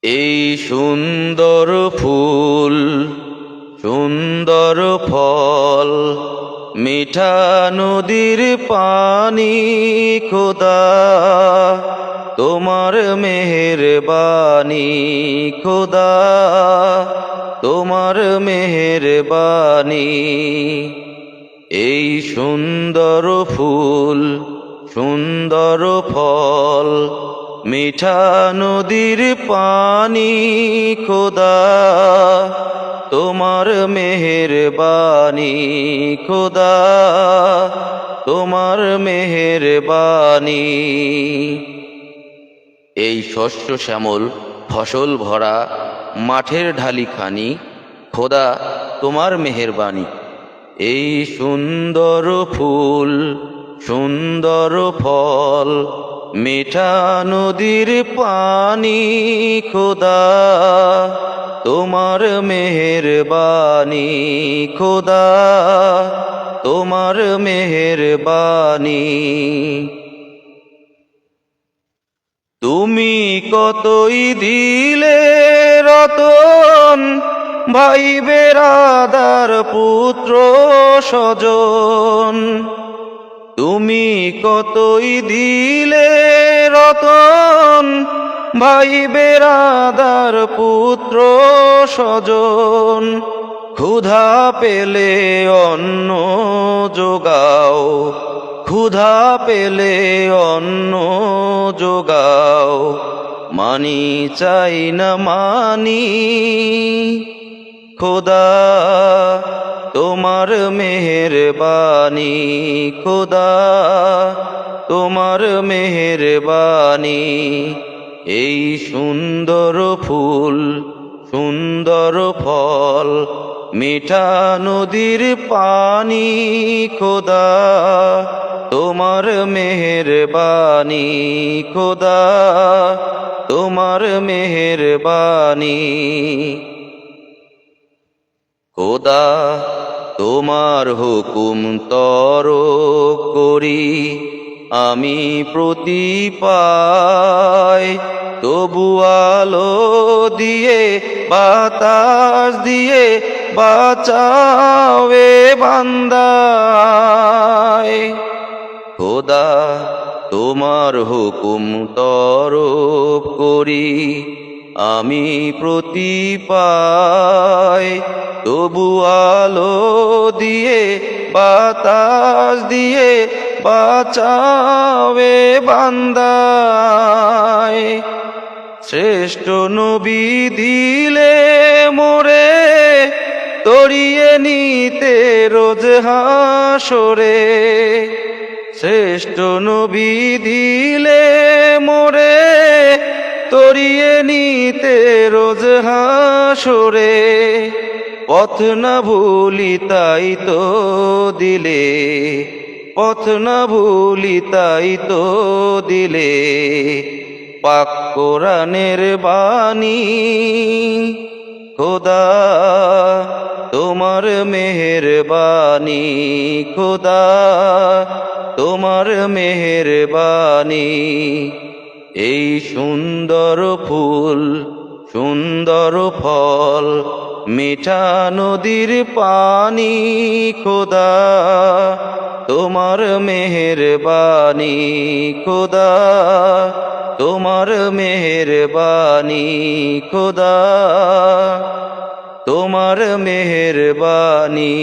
এই সুন্দর ফুল সুন্দর ফল মিঠা নদীর পানি খোদা তোমার মেহেরবানি খোদা তোমার মেহেরবানি এই সুন্দর ফুল সুন্দর ফল মিঠা নদীর পানি খোদা তোমার মেহেরবানি খোদা তোমার মেহেরবানি এই শস্য শ্যামল ফসল ভরা মাঠের ঢালি খানি খোদা তোমার মেহেরবানি এই সুন্দর ফুল সুন্দর ফল মিঠা নদীর পানি খোদা তোমার মেহেরবানি খোদা তোমার মেহেরবানি তুমি কতই দিলে রতন ভাই বেরাদার পুত্র স্বজন তুমি কতই দিলে রতন ভাই বেরাদার পুত্র স্বজন ক্ষুধা পেলে অন্ন যোগাও ক্ষুধা পেলে অন্ন যোগাও মানি চাই না মানি খোদা তোমার মেহেরবানি খোদা তোমার মেহেরবানি এই সুন্দর ফুল সুন্দর ফল মিঠা নদীর পানি খোদা তোমার মেহেরবানি খোদা তোমার মেহেরবানি খোদা তোমার হুকুম তর করি আমি প্রতি পাই তবু আলো দিয়ে বাতাস দিয়ে বাঁচাওয়ে বান্দায় খোদা তোমার হুকুম তর করি আমি প্রতি পাই তবু আলো দিয়ে বাতাস দিয়ে বাঁচাওয়ে বান্দায় শ্রেষ্ঠ নবী দিলে মোরে তরিয়ে নিতে রোজ হাসরে শ্রেষ্ঠ নবী দিলে মোরে তরিয়ে নিতে রোজ হাসরে পথ না ভুলি তাই তো দিলে পথ না ভুলি তাই তো দিলে পাক কোরআনের বাণী খোদা তোমার মেহেরবানি খোদা তোমার মেহেরবানি এই সুন্দর ফুল সুন্দর ফল মিঠা নদীর পানি খোদা তোমার মেহেরবানি খোদা তোমার মেহেরবানি খোদা তোমার মেহেরবানি।